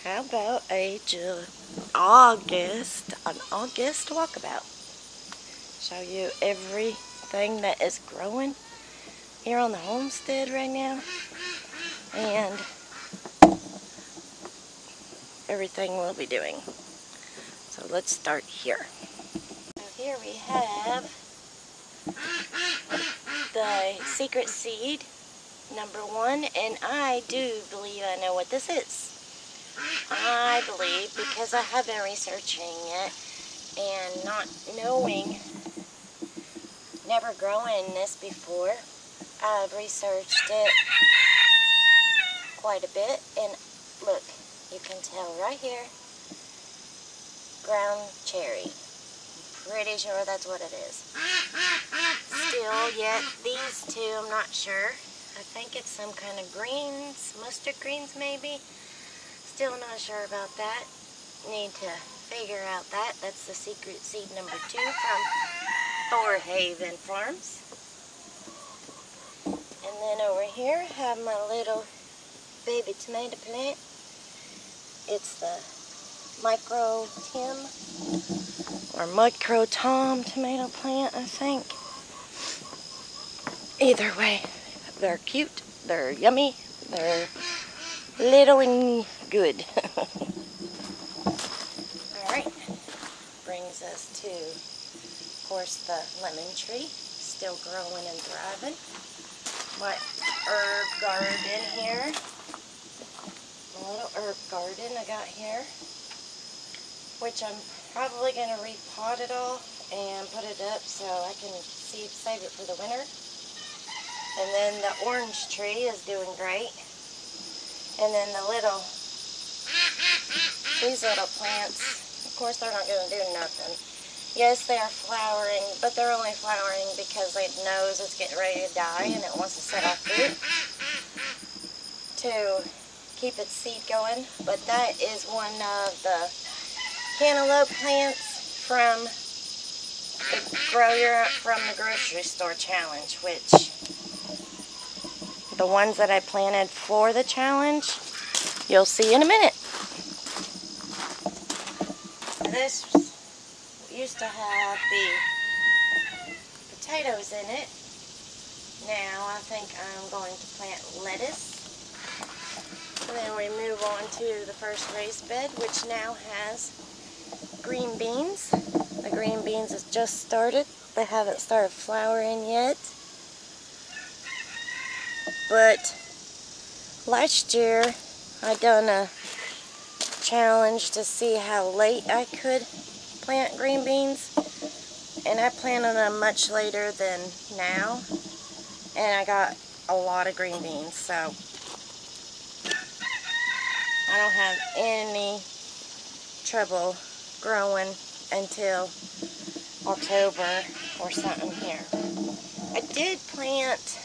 How about an August walkabout? Show you everything that is growing here on the homestead right now, and everything we'll be doing. So let's start here. So here we have the secret seed #1, and I do believe I know what this is. I believe, because I have been researching it and not knowing, never growing this before, I've researched it quite a bit, and look, you can tell right here, ground cherry. I'm pretty sure that's what it is. Still, yet these two, I'm not sure. I think it's some kind of greens, mustard greens maybe. Still not sure about that. Need to figure out that. That's the secret seed #2 from Thorhaven Farms. And then over here I have my little baby tomato plant. It's the Micro Tim or Micro Tom tomato plant, I think. Either way, they're cute, they're yummy, they're little and good. Alright, brings us to, of course, the lemon tree, still growing and thriving. My herb garden here, my little herb garden I got here, which I'm probably going to repot it all and put it up so I can save it for the winter. And then the orange tree is doing great. And then these little plants, of course they're not going to do nothing. Yes, they are flowering, but they're only flowering because it knows it's getting ready to die and it wants to set off fruit to keep its seed going. But that is one of the cantaloupe plants from the grocery store challenge, which the ones that I planted for the challenge, you'll see in a minute. This used to have the potatoes in it. Now I think I'm going to plant lettuce. And then we move on to the first raised bed, which now has green beans. The green beans has just started. They haven't started flowering yet. But last year I done a challenge to see how late I could plant green beans, and I planted them much later than now, and I got a lot of green beans, so I don't have any trouble growing until October or something here. I did plant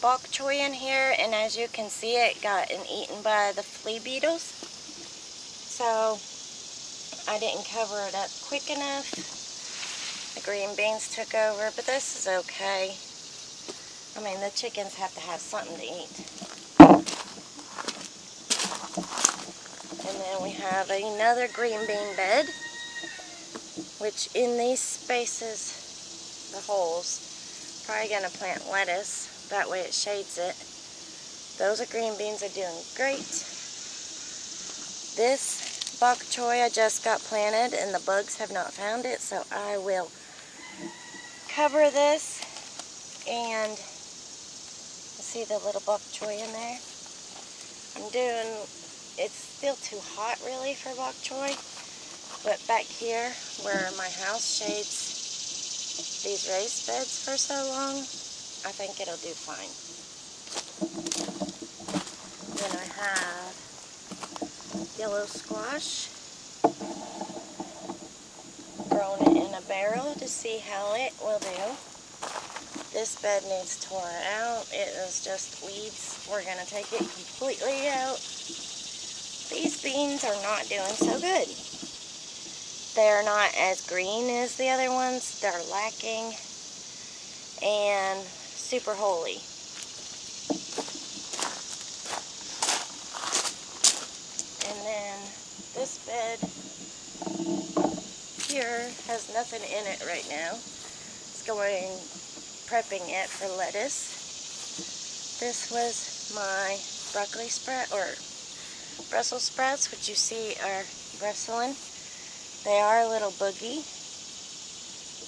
Bok Choy in here, and as you can see, it got eaten by the flea beetles, so I didn't cover it up quick enough. The green beans took over, but this is okay. I mean, the chickens have to have something to eat. And then we have another green bean bed, which in these spaces, the holes, probably going to plant lettuce. That way it shades it. Those are green beans are doing great. This Bok Choy I just got planted and the bugs have not found it, so I will cover this. And see the little Bok Choy in there? It's still too hot really for Bok Choy, but back here where my house shades these raised beds for so long, I think it'll do fine. Then I have yellow squash. Grown it in a barrel to see how it will do. This bed needs torn out. It is just weeds. We're going to take it completely out. These beans are not doing so good. They're not as green as the other ones. They're lacking and super holy. And This bed here has nothing in it right now. It's prepping it for lettuce. This was my broccoli sprout, or Brussels sprouts, which you see are bristling. They are a little boogie.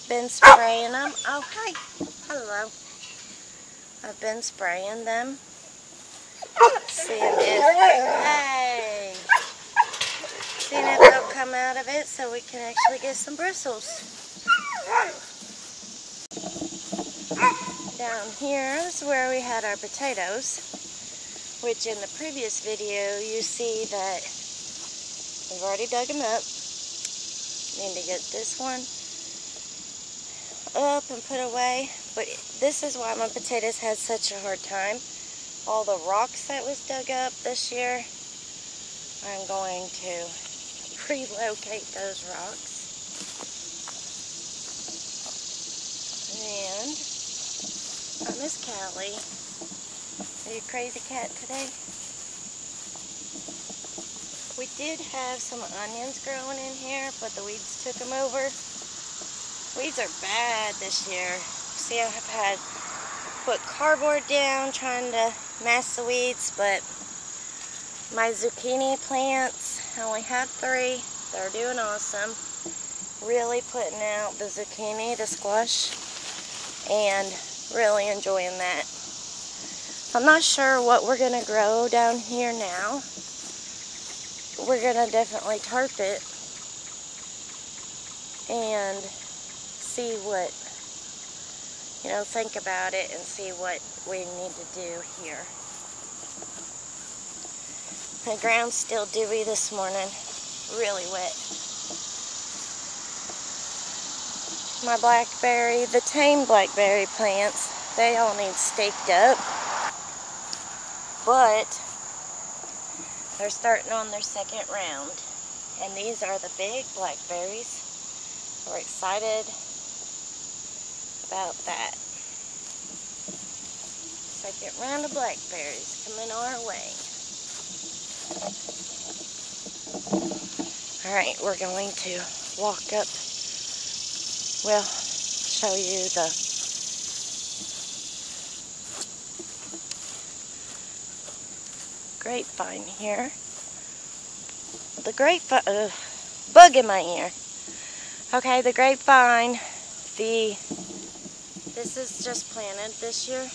Been spraying them. Oh, hi. Hello. I've been spraying them. Seeing if they'll come out of it so we can actually get some bristles. Down here is where we had our potatoes, which in the previous video you see that we've already dug them up. Need to get this one up and put away, but this is why my potatoes had such a hard time. All the rocks that was dug up this year, I'm going to relocate those rocks. And Miss Callie, are you a crazy cat today? We did have some onions growing in here, but the weeds took them over. Weeds are bad this year. See, I have had put cardboard down trying to mask the weeds, but my zucchini plants, I only had 3. They're doing awesome. Really putting out the zucchini, the squash, and really enjoying that. I'm not sure what we're going to grow down here now. We're going to definitely tarp it and see what, think about it and see what we need to do here. The ground's still dewy this morning, really wet. My blackberry, the tame blackberry plants, they all need staked up, but they're starting on their second round, and these are the big blackberries. We're excited about that. Second round of blackberries coming our way. Alright, we're going to walk up, show you the grapevine here. The grapevine, bug in my ear. Okay, the grapevine, this is just planted this year,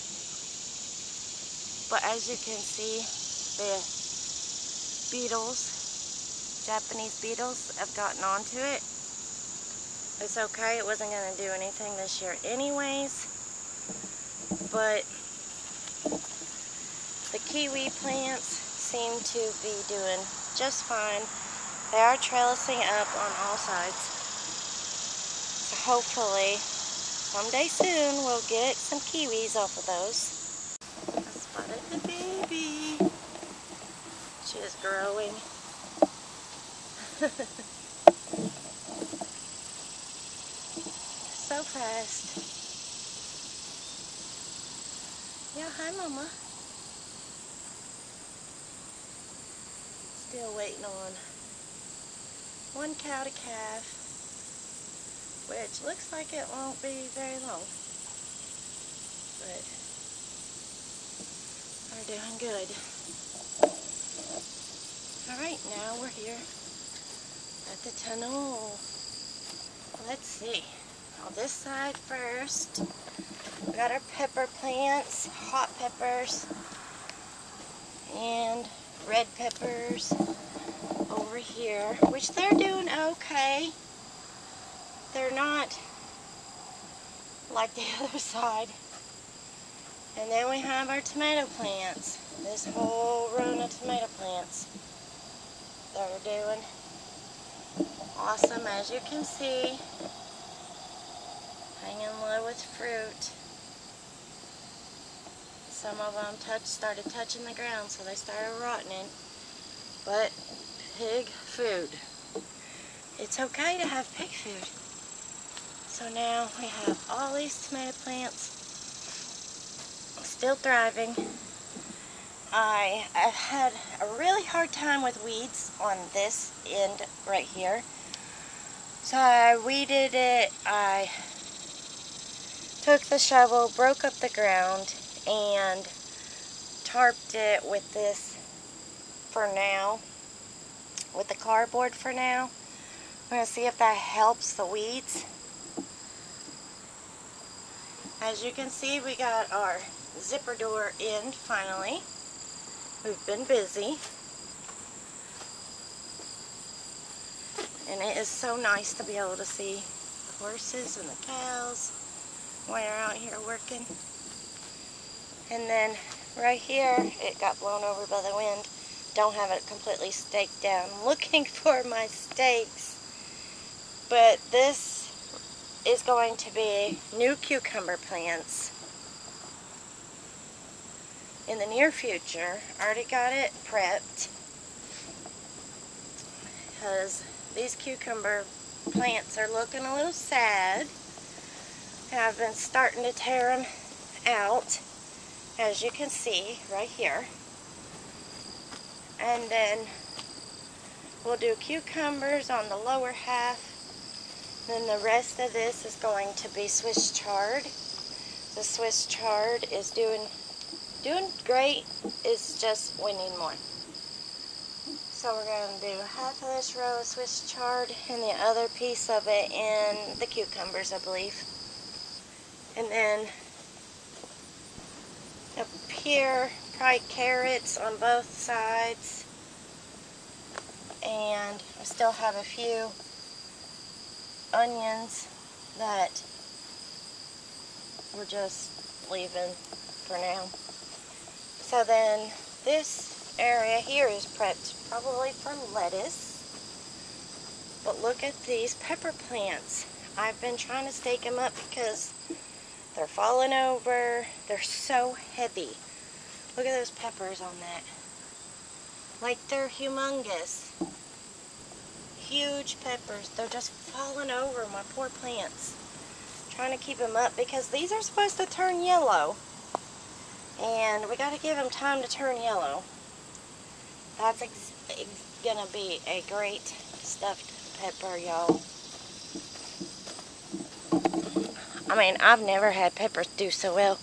but as you can see, the beetles, Japanese beetles, have gotten onto it. It's okay, it wasn't going to do anything this year anyways, but the kiwi plants seem to be doing just fine. They are trellising up on all sides. So hopefully, someday soon, we'll get some kiwis off of those. I spotted the baby. She is growing. So fast. Yeah, hi Mama. Still waiting on one cow to calf, which looks like it won't be very long, but we're doing good. Alright, now we're here at the tunnel. Let's see. On this side first, we got our pepper plants, hot peppers, and red peppers over here, which they're doing okay. They're not like the other side. And then we have our tomato plants. This whole row of tomato plants. They're doing awesome, as you can see. Hanging low with fruit. Some of them started touching the ground, so they started rotting. But pig food. It's okay to have pig food. So now we have all these tomato plants still thriving. I had a really hard time with weeds on this end right here. So I weeded it. I took the shovel, broke up the ground, and tarped it with this for now, with the cardboard for now. I'm going to see if that helps the weeds. As you can see, we got our zipper door in finally. We've been busy. And it is so nice to be able to see the horses and the cows when they're out here working. And then right here, it got blown over by the wind. Don't have it completely staked down. I'm looking for my stakes. But this is going to be new cucumber plants in the near future. I already got it prepped because these cucumber plants are looking a little sad, and I've been starting to tear them out, as you can see right here. And then we'll do cucumbers on the lower half. Then the rest of this is going to be Swiss chard. The Swiss chard is doing great. It's just we need more. So we're going to do half of this row of Swiss chard and the other piece of it in the cucumbers, I believe. And then up here, probably carrots on both sides. And I still have a few onions that we're just leaving for now. So then this area here is prepped probably for lettuce. But look at these pepper plants. I've been trying to stake them up because they're falling over. They're so heavy. Look at those peppers on that. Like they're humongous. Huge peppers. They're just falling over my poor plants. Trying to keep them up because these are supposed to turn yellow. And we got to give them time to turn yellow. That's gonna be a great stuffed pepper, y'all. I mean, I've never had peppers do so well.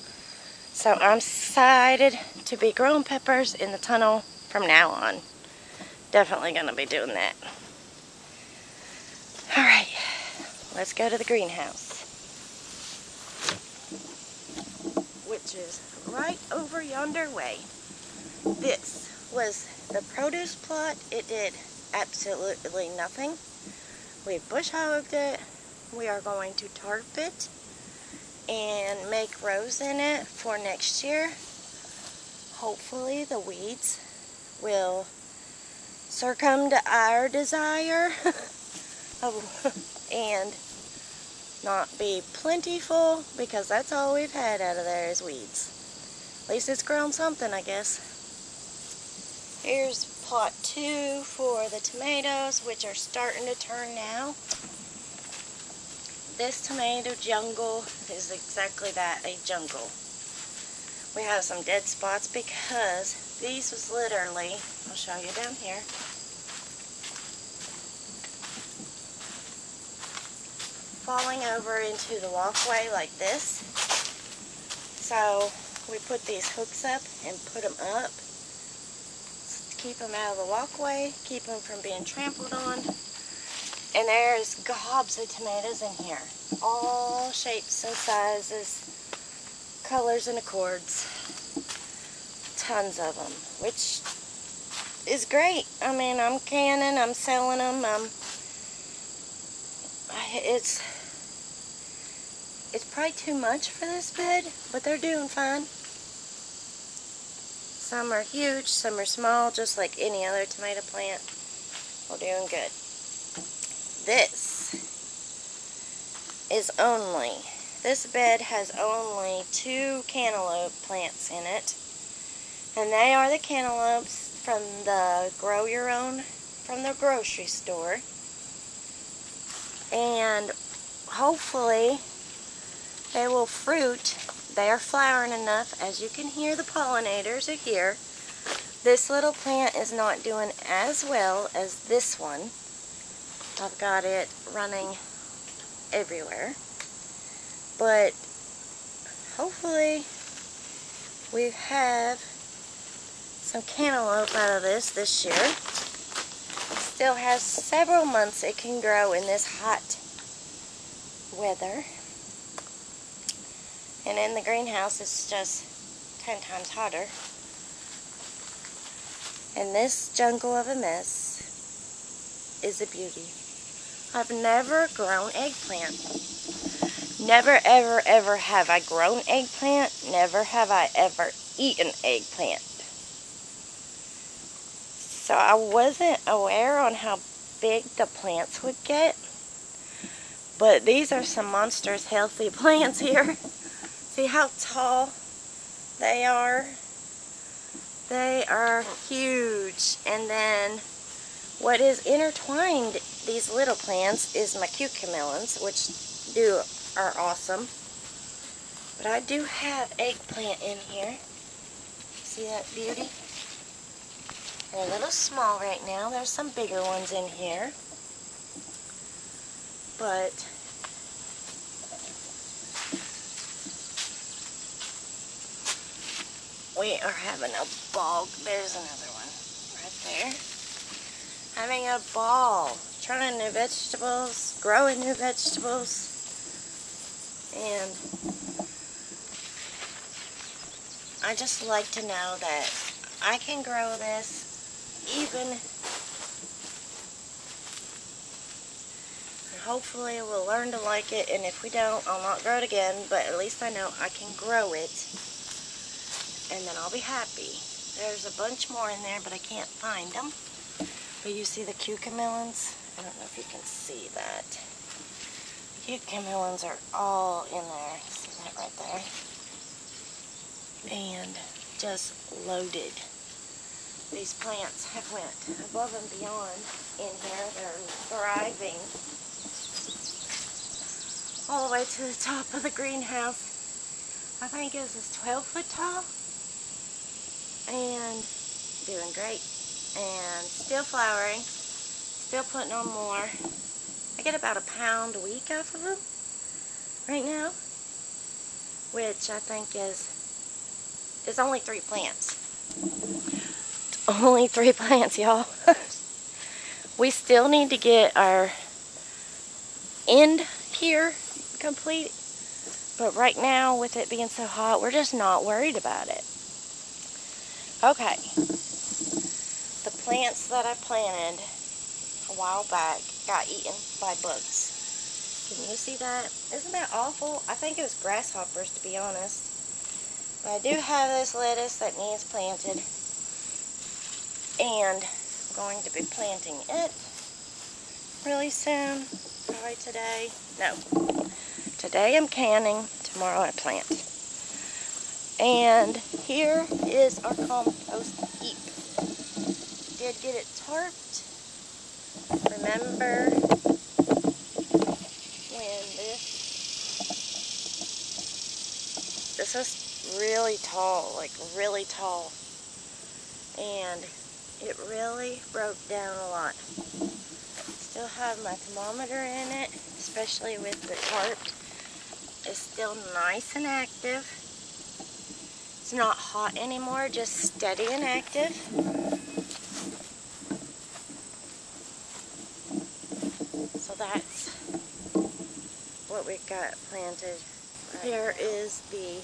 So I'm excited to be growing peppers in the tunnel from now on. Definitely gonna be doing that. Alright, let's go to the greenhouse, which is right over yonder way. This was the produce plot. It did absolutely nothing. We bush hogged it. We are going to tarp it and make rows in it for next year. Hopefully the weeds will succumb to our desire and not be plentiful, because that's all we've had out of there is weeds. At least it's grown something, I guess. Here's plot 2 for the tomatoes, which are starting to turn now. This tomato jungle is exactly that, a jungle. We have some dead spots because these was literally, I'll show you down here, falling over into the walkway like this. So we put these hooks up and put them up to keep them out of the walkway, keep them from being trampled on. And there's gobs of tomatoes in here, all shapes and sizes, colors and accords, tons of them, which is great. I mean, I'm canning, I'm selling them, it's probably too much for this bed, but they're doing fine. Some are huge, some are small, just like any other tomato plant. We're doing good. This bed has only 2 cantaloupe plants in it. And they are the cantaloupes from the Grow Your Own from the grocery store. And hopefully they will fruit. They are flowering enough. As you can hear, the pollinators are here. This little plant is not doing as well as this one. I've got it running everywhere. But hopefully we have some cantaloupe out of this year. It still has several months it can grow in this hot weather. And in the greenhouse it's just 10 times hotter. And this jungle of a mess is a beauty. I've never grown eggplant. Never, ever, ever have I grown eggplant. Never have I ever eaten eggplant. So I wasn't aware on how big the plants would get. But these are some monstrous healthy plants here. See how tall they are? They are huge. And then what is intertwined these little plants is my cucamelons, which are awesome. But I do have eggplant in here. See that beauty? They're a little small right now. There's some bigger ones in here. But we are having a ball. There's another one right there. Having a ball. Trying new vegetables, growing new vegetables. And I just like to know that I can grow this even, and hopefully we'll learn to like it, and if we don't, I'll not grow it again, but at least I know I can grow it, and then I'll be happy. There's a bunch more in there, but I can't find them. But you see the cucamelons? I don't know if you can see that. Cucamelons are all in there. See that right there? And just loaded. These plants have went above and beyond in here. They're thriving all the way to the top of the greenhouse. I think this is 12 foot tall and doing great and still flowering, still putting on more. I get about a pound a week off of them right now, which I think is only 3 plants. Only 3 plants, y'all. We still need to get our end here complete, but right now with it being so hot, we're just not worried about it. Okay, the plants that I planted a while back got eaten by bugs. Can you see that? Isn't that awful? I think it was grasshoppers, to be honest. But I do have this lettuce that needs planted, and I'm going to be planting it really soon. Probably today. No. Today I'm canning, tomorrow I plant. And here is our compost heap. Did get it tarped. Remember when this was really tall, like really tall, and it really broke down a lot. Still have my thermometer in it, especially with the tarp. It's still nice and active. It's not hot anymore, just steady and active. So that's what we got planted. Here is the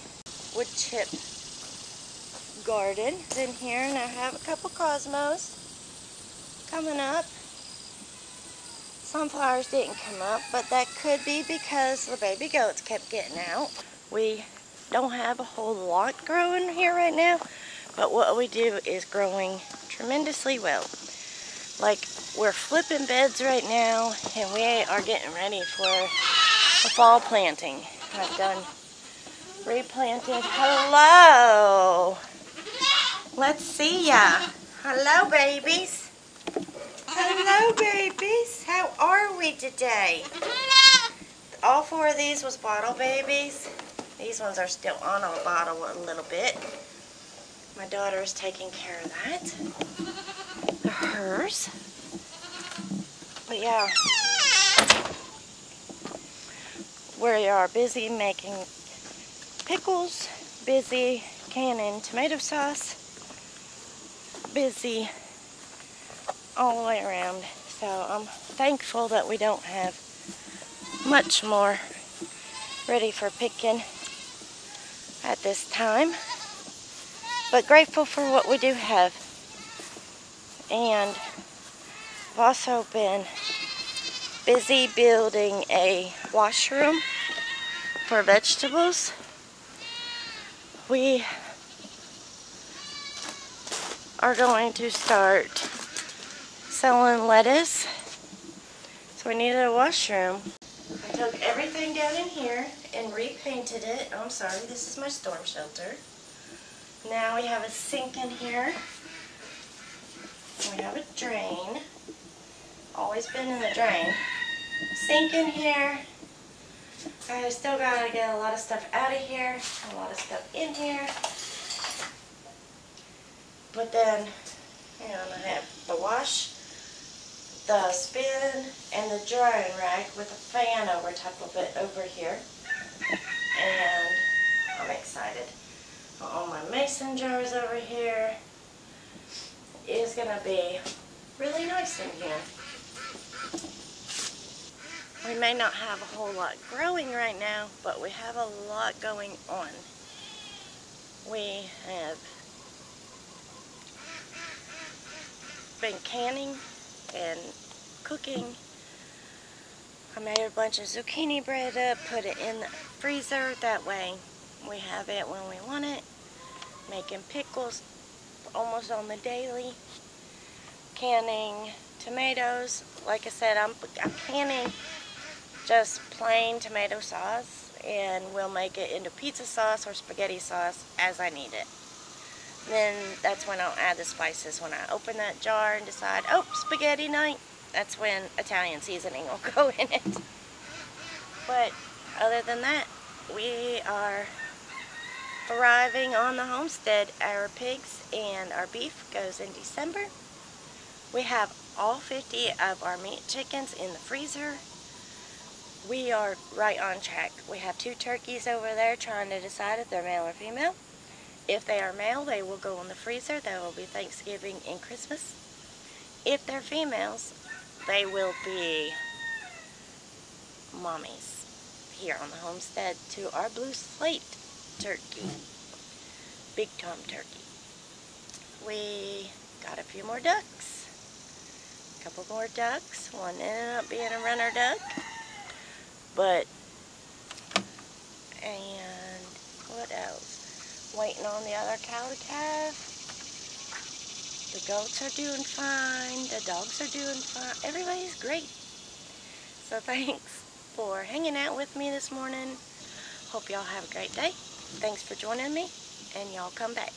wood chip garden in here, and I have a couple cosmos coming up. Sunflowers didn't come up, but that could be because the baby goats kept getting out. We don't have a whole lot growing here right now, but what we do is growing tremendously well. Like, we're flipping beds right now, and we are getting ready for the fall planting. I've done replanted. Hello! Let's see ya. Hello, babies. Hello, babies. How are we today? All 4 of these was bottle babies. These ones are still on a bottle a little bit. My daughter is taking care of that. They're hers. But yeah, we are busy making pickles, busy canning tomato sauce, busy all the way around. So I'm thankful that we don't have much more ready for picking at this time, but grateful for what we do have. And I've also been busy building a washroom for vegetables. We are going to start selling lettuce, so we needed a washroom. I took everything down in here and repainted it. Oh, I'm sorry, this is my storm shelter. Now we have a sink in here. We have a drain. Always been in the drain. Sink in here. I still gotta get a lot of stuff out of here, a lot of stuff in here. But then, you know, I have the wash, the spin, and the drying rack with a fan over top of it over here. And I'm excited. All my mason jars over here. It's gonna be really nice in here. We may not have a whole lot growing right now, but we have a lot going on. We have been canning and cooking. I made a bunch of zucchini bread up, put it in the freezer, that way we have it when we want it. Making pickles almost on the daily. Canning tomatoes. Like I said, I'm canning just plain tomato sauce, and we'll make it into pizza sauce or spaghetti sauce as I need it. Then that's when I'll add the spices. When I open that jar and decide, oh, spaghetti night, that's when Italian seasoning will go in it. But other than that, we are thriving on the homestead. Our pigs and our beef goes in December. We have all 50 of our meat chickens in the freezer. We are right on track. We have 2 turkeys over there trying to decide if they're male or female. If they are male, they will go in the freezer. There will be Thanksgiving and Christmas. If they're females, they will be mommies here on the homestead to our blue slate turkey. Big Tom turkey. We got a few more ducks. A couple more ducks. One ended up being a runner duck. And what else? Waiting on the other cow to calve. The goats are doing fine. The dogs are doing fine. Everybody's great. So thanks for hanging out with me this morning. Hope y'all have a great day. Thanks for joining me, and y'all come back.